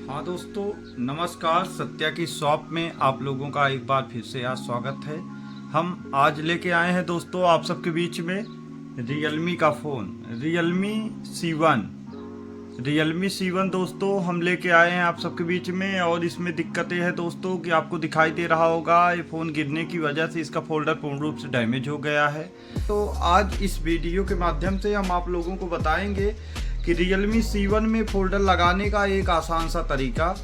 हाँ दोस्तों, नमस्कार। सत्या की शॉप में आप लोगों का एक बार फिर से आज स्वागत है। हम आज लेके आए हैं दोस्तों आप सबके बीच में रियलमी का फ़ोन रियलमी C1 दोस्तों हम लेके आए हैं आप सबके बीच में। और इसमें दिक्कतें हैं दोस्तों कि आपको दिखाई दे रहा होगा ये फ़ोन गिरने की वजह से इसका फोल्डर पूर्ण रूप से डैमेज हो गया है। तो आज इस वीडियो के माध्यम से हम आप लोगों को बताएंगे कि रियलमी C1 में फोल्डर लगाने का एक आसान सा तरीका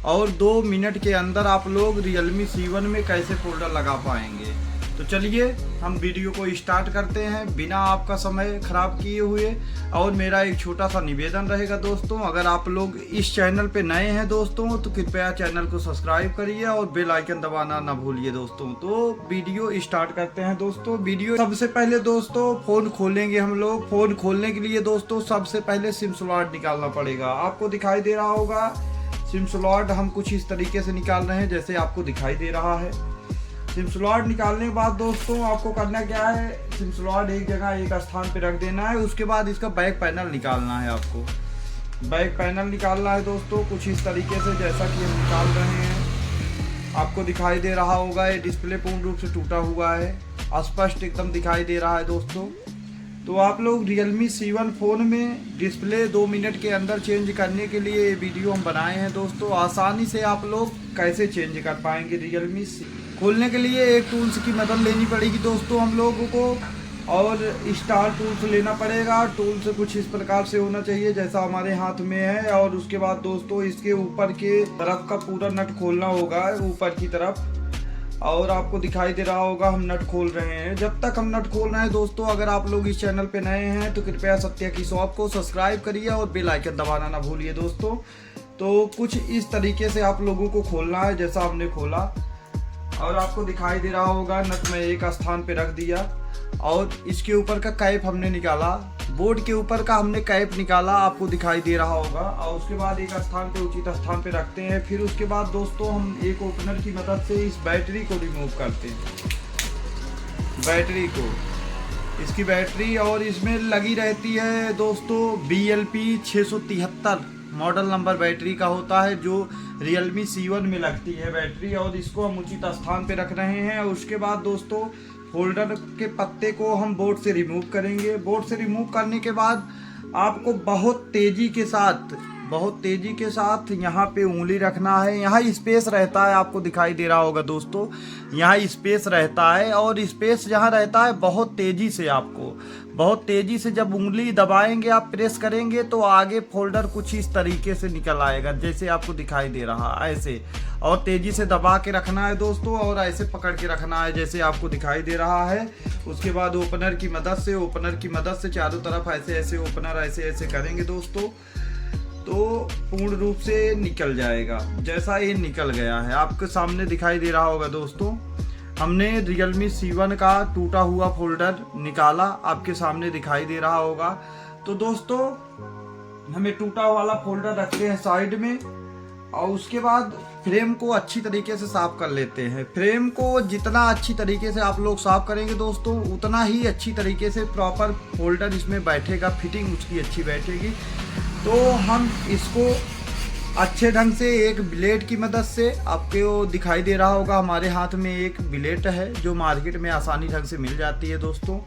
और 2 मिनट के अंदर आप लोग रियलमी C1 में कैसे फोल्डर लगा पाएंगे। तो चलिए हम वीडियो को स्टार्ट करते हैं बिना आपका समय खराब किए हुए। और मेरा एक छोटा सा निवेदन रहेगा दोस्तों, अगर आप लोग इस चैनल पे नए हैं दोस्तों तो कृपया चैनल को सब्सक्राइब करिए और बेल आइकन दबाना ना भूलिए दोस्तों। तो वीडियो स्टार्ट करते हैं दोस्तों। वीडियो सबसे पहले दोस्तों फ़ोन खोलेंगे हम लोग। फ़ोन खोलने के लिए दोस्तों सबसे पहले सिम स्लॉट निकालना पड़ेगा। आपको दिखाई दे रहा होगा सिम स्लॉट हम कुछ इस तरीके से निकाल रहे हैं जैसे आपको दिखाई दे रहा है। सिम स्लॉट निकालने के बाद दोस्तों आपको करना क्या है, सिम स्लॉट एक जगह एक स्थान पे रख देना है। उसके बाद इसका बैक पैनल निकालना है। आपको बैक पैनल निकालना है दोस्तों कुछ इस तरीके से जैसा कि हम निकाल रहे हैं। आपको दिखाई दे रहा होगा ये डिस्प्ले पूर्ण रूप से टूटा हुआ है, स्पष्ट एकदम दिखाई दे रहा है दोस्तों। तो आप लोग रियलमी C1 फ़ोन में डिस्प्ले 2 मिनट के अंदर चेंज करने के लिए ये वीडियो हम बनाए हैं दोस्तों। आसानी से आप लोग कैसे चेंज कर पाएंगे। रियलमी खोलने के लिए एक टूल्स की मदद लेनी पड़ेगी दोस्तों हम लोगों को, और स्टार टूल्स लेना पड़ेगा। टूल्स कुछ इस प्रकार से होना चाहिए जैसा हमारे हाथ में है। और उसके बाद दोस्तों इसके ऊपर के तरफ का पूरा नट खोलना होगा ऊपर की तरफ। और आपको दिखाई दे रहा होगा हम नट खोल रहे हैं। जब तक हम नट खोल रहे हैं दोस्तों, अगर आप लोग इस चैनल पे नए हैं तो कृपया सत्या की शॉप को सब्सक्राइब करिए और बेल आइकन दबाना ना भूलिए दोस्तों। तो कुछ इस तरीके से आप लोगों को खोलना है जैसा हमने खोला। और आपको दिखाई दे रहा होगा नट में एक स्थान पे रख दिया और इसके ऊपर का कैप हमने निकाला। बोर्ड के ऊपर का हमने कैप निकाला, आपको दिखाई दे रहा होगा। और उसके बाद एक स्थान पे उचित स्थान पे रखते हैं। फिर उसके बाद दोस्तों हम एक ओपनर की मदद से इस बैटरी को रिमूव करते हैं। बैटरी को, इसकी बैटरी और इसमें लगी रहती है दोस्तों BLP 673 मॉडल नंबर बैटरी का होता है जो रियलमी C1 में लगती है बैटरी। और इसको हम उचित स्थान पे रख रहे हैं। उसके बाद दोस्तों फोल्डर के पत्ते को हम बोर्ड से रिमूव करेंगे। बोर्ड से रिमूव करने के बाद आपको बहुत तेज़ी के साथ यहाँ पे उंगली रखना है। यहाँ स्पेस रहता है, आपको दिखाई दे रहा होगा दोस्तों, यहाँ स्पेस रहता है। और स्पेस जहाँ रहता है बहुत तेज़ी से जब उंगली दबाएंगे आप प्रेस करेंगे तो आगे फोल्डर कुछ इस तरीके से निकल आएगा जैसे आपको दिखाई दे रहा है ऐसे। और तेज़ी से दबा के रखना है दोस्तों और ऐसे पकड़ के रखना है जैसे आपको दिखाई दे रहा है। उसके बाद ओपनर की मदद से चारों तरफ ऐसे ओपनर ऐसे करेंगे दोस्तों तो पूर्ण रूप से निकल जाएगा। जैसा ये निकल गया है आपके सामने दिखाई दे रहा होगा दोस्तों। हमने रियलमी C1 का टूटा हुआ फोल्डर निकाला, आपके सामने दिखाई दे रहा होगा। तो दोस्तों हमें टूटा वाला फोल्डर रखते हैं साइड में। और उसके बाद फ्रेम को अच्छी तरीके से साफ कर लेते हैं। फ्रेम को जितना अच्छी तरीके से आप लोग साफ करेंगे दोस्तों उतना ही अच्छी तरीके से प्रॉपर फोल्डर इसमें बैठेगा, फिटिंग उसकी अच्छी बैठेगी। तो हम इसको अच्छे ढंग से एक ब्लेड की मदद से, आपको दिखाई दे रहा होगा हमारे हाथ में एक ब्लेड है जो मार्केट में आसानी ढंग से मिल जाती है दोस्तों।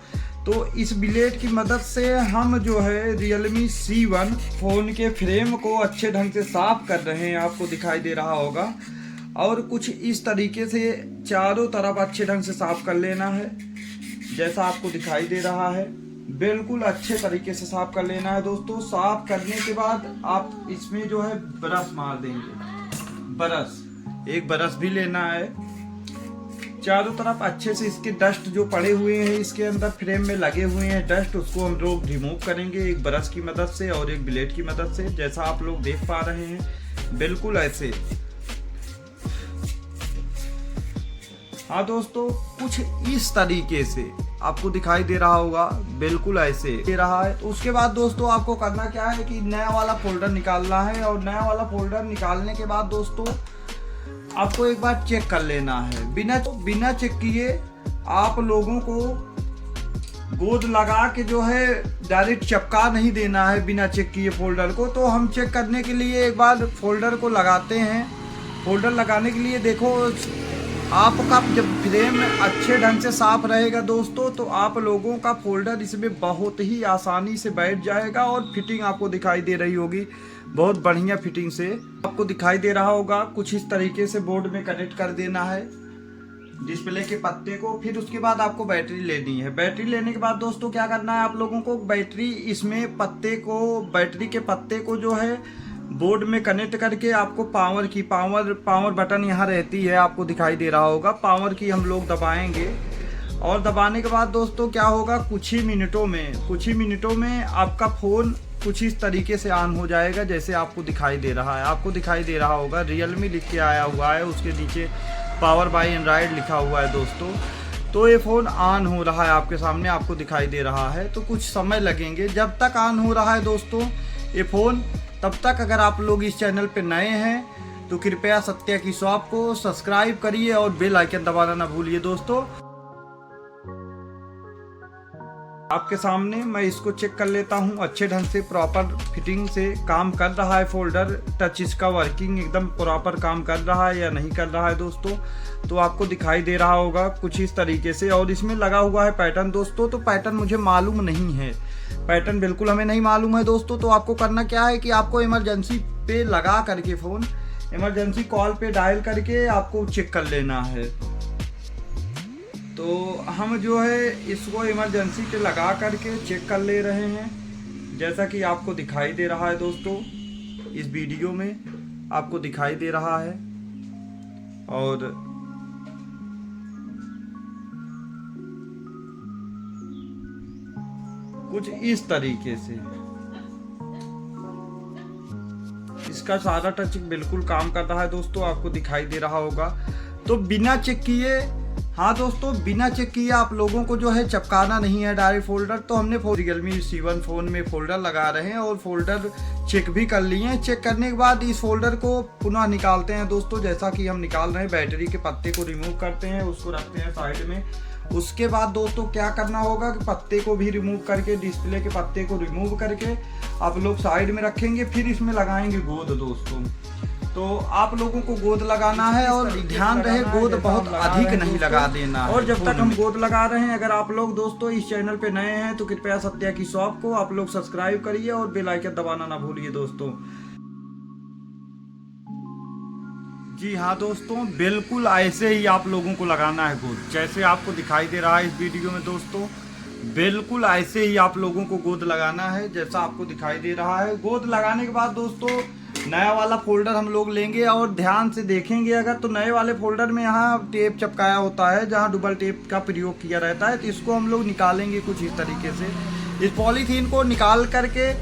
तो इस ब्लेड की मदद से हम जो है रियलमी C1 फ़ोन के फ्रेम को अच्छे ढंग से साफ कर रहे हैं, आपको दिखाई दे रहा होगा। और कुछ इस तरीके से चारों तरफ अच्छे ढंग से साफ कर लेना है जैसा आपको दिखाई दे रहा है। बिल्कुल अच्छे तरीके से साफ कर लेना है दोस्तों। साफ करने के बाद आप इसमें जो है ब्रश मार देंगे। एक ब्रश भी लेना है। चारों तरफ अच्छे से इसके डस्ट जो पड़े हुए हैं इसके अंदर फ्रेम में लगे हुए हैं डस्ट, उसको हम लोग रिमूव करेंगे एक ब्रश की मदद से और एक ब्लेड की मदद से जैसा आप लोग देख पा रहे हैं बिल्कुल ऐसे। हाँ दोस्तों कुछ इस तरीके से आपको दिखाई दे रहा होगा, बिल्कुल ऐसे दे रहा है। तो उसके बाद दोस्तों आपको करना क्या है कि नया वाला फोल्डर निकालना है। और नया वाला फोल्डर निकालने के बाद दोस्तों आपको एक बार चेक कर लेना है। बिना चेक किए आप लोगों को गोद लगा के जो है डायरेक्ट चिपका नहीं देना है बिना चेक किए फोल्डर को। तो हम चेक करने के लिए एक बार फोल्डर को लगाते हैं। फोल्डर लगाने के लिए देखो, आपका जब फ्रेम अच्छे ढंग से साफ रहेगा दोस्तों, तो आप लोगों का फोल्डर इसमें बहुत ही आसानी से बैठ जाएगा और फिटिंग आपको दिखाई दे रही होगी, बहुत बढ़िया फिटिंग से आपको दिखाई दे रहा होगा। कुछ इस तरीके से बोर्ड में कनेक्ट कर देना है डिस्प्ले के पत्ते को। फिर उसके बाद आपको बैटरी लेनी है। बैटरी लेने के बाद दोस्तों क्या करना है आप लोगों को, बैटरी इसमें बैटरी के पत्ते को जो है बोर्ड में कनेक्ट करके आपको पावर बटन यहाँ रहती है, आपको दिखाई दे रहा होगा। पावर की हम लोग दबाएंगे और दबाने के बाद दोस्तों क्या होगा, कुछ ही मिनटों में आपका फ़ोन कुछ इस तरीके से ऑन हो जाएगा, जैसे आपको दिखाई दे रहा है। आपको दिखाई दे रहा होगा Realme लिख के आया हुआ है, उसके नीचे पावर बाय एंड्रॉयड लिखा हुआ है दोस्तों। तो ये फ़ोन ऑन हो रहा है आपके सामने, आपको दिखाई दे रहा है। तो कुछ समय लगेंगे जब तक ऑन हो रहा है दोस्तों ये फ़ोन। तब तक अगर आप लोग इस चैनल पे नए हैं तो कृपया सत्या की शॉप को सब्सक्राइब करिए और बेल आइकन दबाना ना भूलिए दोस्तों। आपके सामने मैं इसको चेक कर लेता हूँ, अच्छे ढंग से प्रॉपर फिटिंग से काम कर रहा है फोल्डर। टच इसका वर्किंग एकदम प्रॉपर काम कर रहा है या नहीं कर रहा है दोस्तों, तो आपको दिखाई दे रहा होगा कुछ इस तरीके से। और इसमें लगा हुआ है पैटर्न दोस्तों, तो पैटर्न मुझे मालूम नहीं है, पैटर्न बिल्कुल हमें नहीं मालूम है दोस्तों। तो आपको करना क्या है कि आपको इमरजेंसी पे लगा करके फ़ोन इमरजेंसी कॉल पे डायल करके आपको चेक कर लेना है। तो हम जो है इसको इमरजेंसी पे लगा करके चेक कर ले रहे हैं, जैसा कि आपको दिखाई दे रहा है दोस्तों, इस वीडियो में आपको दिखाई दे रहा है। और कुछ इस तरीके से इसका सारा टचिंग बिल्कुल काम कर रहा है दोस्तों, आपको दिखाई दे रहा होगा। तो बिना चेक किए, हाँ दोस्तों, बिना चेक किए आप लोगों को जो है चिपकाना नहीं है डायरेक्ट फोल्डर। तो हमने Realme C1 फ़ोन में फोल्डर लगा रहे हैं और फोल्डर चेक भी कर लिए हैं। चेक करने के बाद इस फोल्डर को पुनः निकालते हैं दोस्तों, जैसा कि हम निकाल रहे हैं। बैटरी के पत्ते को रिमूव करते हैं, उसको रखते हैं साइड में। उसके बाद दोस्तों क्या करना होगा कि पत्ते को भी रिमूव करके, डिस्प्ले के पत्ते को रिमूव करके आप लोग साइड में रखेंगे। फिर इसमें लगाएंगे गोद दोस्तों। तो आप लोगों को गोद लगाना है और ध्यान रहे गोद बहुत अधिक नहीं लगा देना। और जब तक हम गोद लगा रहे हैं, अगर आप लोग दोस्तों इस चैनल पे नए हैं तो कृपया सत्या की शॉप को आप लोग सब्सक्राइब करिए और बेल आइकन दबाना ना भूलिए दोस्तों। जी हाँ दोस्तों, बिल्कुल ऐसे ही आप लोगों को लगाना है गोद, जैसे आपको दिखाई दे रहा है इस वीडियो में दोस्तों। बिल्कुल ऐसे ही आप लोगों को गोद लगाना है जैसा आपको दिखाई दे रहा है। गोद लगाने के बाद दोस्तों नया वाला फोल्डर हम लोग लेंगे और ध्यान से देखेंगे अगर, तो नए वाले फोल्डर में यहाँ टेप चिपकाया होता है, जहाँ डबल टेप का प्रयोग किया रहता है। तो इसको हम लोग निकालेंगे कुछ इस तरीके से। इस पॉलीथीन को निकाल करके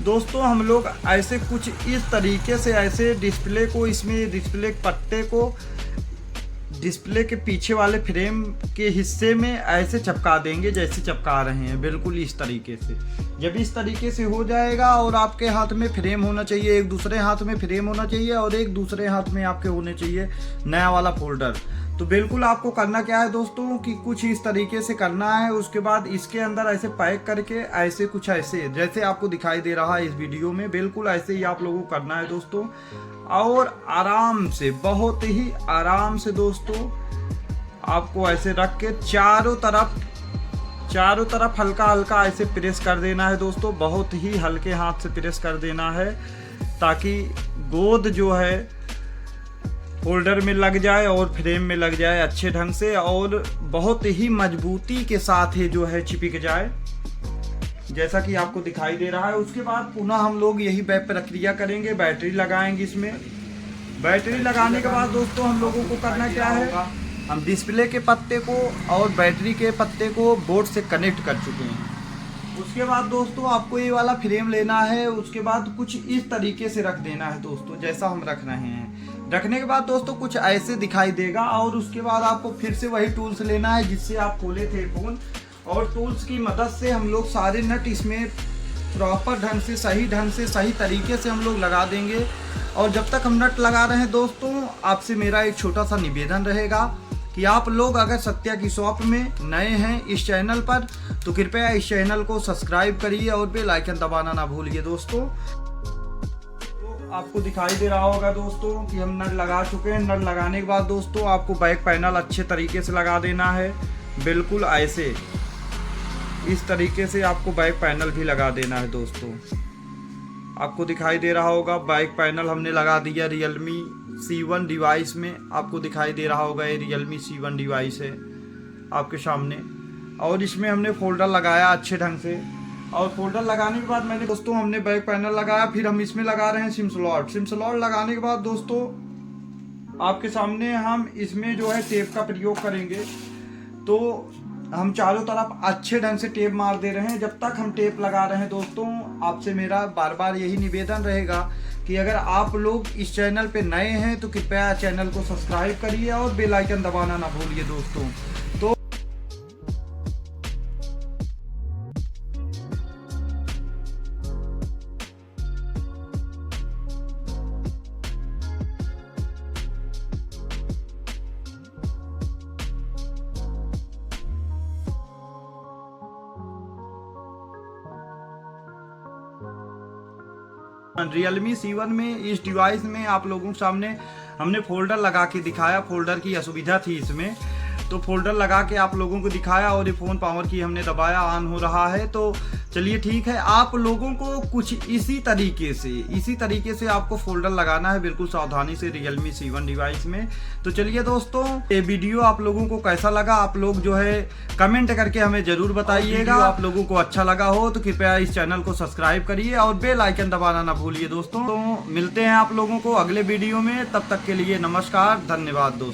दोस्तों हम लोग ऐसे कुछ इस तरीके से ऐसे डिस्प्ले को, इसमें डिस्प्ले पट्टे को डिस्प्ले के पीछे वाले फ्रेम के हिस्से में ऐसे चिपका देंगे जैसे चिपका रहे हैं, बिल्कुल इस तरीके से। जब इस तरीके से हो जाएगा और आपके हाथ में फ्रेम होना चाहिए, एक दूसरे हाथ में फ्रेम होना चाहिए और एक दूसरे हाथ में आपके होने चाहिए नया वाला फोल्डर। तो बिल्कुल आपको करना क्या है दोस्तों कि कुछ इस तरीके से करना है। उसके बाद इसके अंदर ऐसे पैक करके ऐसे कुछ ऐसे जैसे आपको दिखाई दे रहा है इस वीडियो में, बिल्कुल ऐसे ही आप लोगों को करना है दोस्तों। और आराम से, बहुत ही आराम से दोस्तों आपको ऐसे रख के चारों तरफ हल्का हल्का ऐसे प्रेस कर देना है दोस्तों। बहुत ही हल्के हाथ से प्रेस कर देना है ताकि गोद जो है फोल्डर में लग जाए और फ्रेम में लग जाए अच्छे ढंग से और बहुत ही मजबूती के साथ ही जो है चिपक जाए, जैसा कि आपको दिखाई दे रहा है। उसके बाद पुनः हम लोग यही प्रक्रिया करेंगे, बैटरी लगाएंगे इसमें। बैटरी लगाने के बाद दोस्तों हम लोगों को करना क्या है, हम डिस्प्ले के पत्ते को और बैटरी के पत्ते को बोर्ड से कनेक्ट कर चुके हैं। उसके बाद दोस्तों आपको ये वाला फ्रेम लेना है। उसके बाद कुछ इस तरीके से रख देना है दोस्तों, जैसा हम रख रहे हैं। रखने के बाद दोस्तों कुछ ऐसे दिखाई देगा और उसके बाद आपको फिर से वही टूल्स लेना है जिससे आप खोले थे फ़ोन, और टूल्स की मदद से हम लोग सारे नट इसमें प्रॉपर ढंग से, सही तरीके से हम लोग लगा देंगे। और जब तक हम नट लगा रहे हैं दोस्तों, आपसे मेरा एक छोटा सा निवेदन रहेगा कि आप लोग अगर सत्या की शॉप में नए हैं इस चैनल पर तो कृपया इस चैनल को सब्सक्राइब करिए और बेल आइकन दबाना ना भूलिए दोस्तों। तो आपको दिखाई दे रहा होगा दोस्तों कि हम नट लगा चुके हैं। नट लगाने के बाद दोस्तों आपको बैक पैनल अच्छे तरीके से लगा देना है, बिल्कुल ऐसे इस तरीके से आपको बैक पैनल भी लगा देना है दोस्तों। आपको दिखाई दे रहा होगा बैक पैनल हमने लगा दिया Realme C1 डिवाइस में। आपको दिखाई दे रहा होगा ये Realme C1 डिवाइस है आपके सामने, और इसमें हमने फोल्डर लगाया अच्छे ढंग से। और फोल्डर लगाने के बाद मैंने दोस्तों हमने बैक पैनल लगाया, फिर हम इसमें लगा रहे हैं सिम स्लॉट। सिम स्लॉट लगाने के बाद दोस्तों आपके सामने हम इसमें जो है टेप का प्रयोग करेंगे। तो हम चारों तरफ अच्छे ढंग से टेप मार दे रहे हैं। जब तक हम टेप लगा रहे हैं दोस्तों आपसे मेरा बार बार यही निवेदन रहेगा कि अगर आप लोग इस चैनल पे नए हैं तो कृपया चैनल को सब्सक्राइब करिए और बेल आइकन दबाना ना भूलिए दोस्तों। तो Realme C1 में इस डिवाइस में आप लोगों के सामने हमने फोल्डर लगा के दिखाया। फोल्डर की असुविधा थी इसमें, तो फोल्डर लगा के आप लोगों को दिखाया और ये फ़ोन पावर की हमने दबाया, ऑन हो रहा है। तो चलिए ठीक है, आप लोगों को कुछ इसी तरीके से आपको फोल्डर लगाना है, बिल्कुल सावधानी से Realme C1 डिवाइस में। तो चलिए दोस्तों, ये वीडियो आप लोगों को कैसा लगा आप लोग जो है कमेंट करके हमें ज़रूर बताइएगा। आप लोगों को अच्छा लगा हो तो कृपया इस चैनल को सब्सक्राइब करिए और बेल आइकन दबाना ना भूलिए दोस्तों। तो मिलते हैं आप लोगों को अगले वीडियो में, तब तक के लिए नमस्कार, धन्यवाद दोस्तों।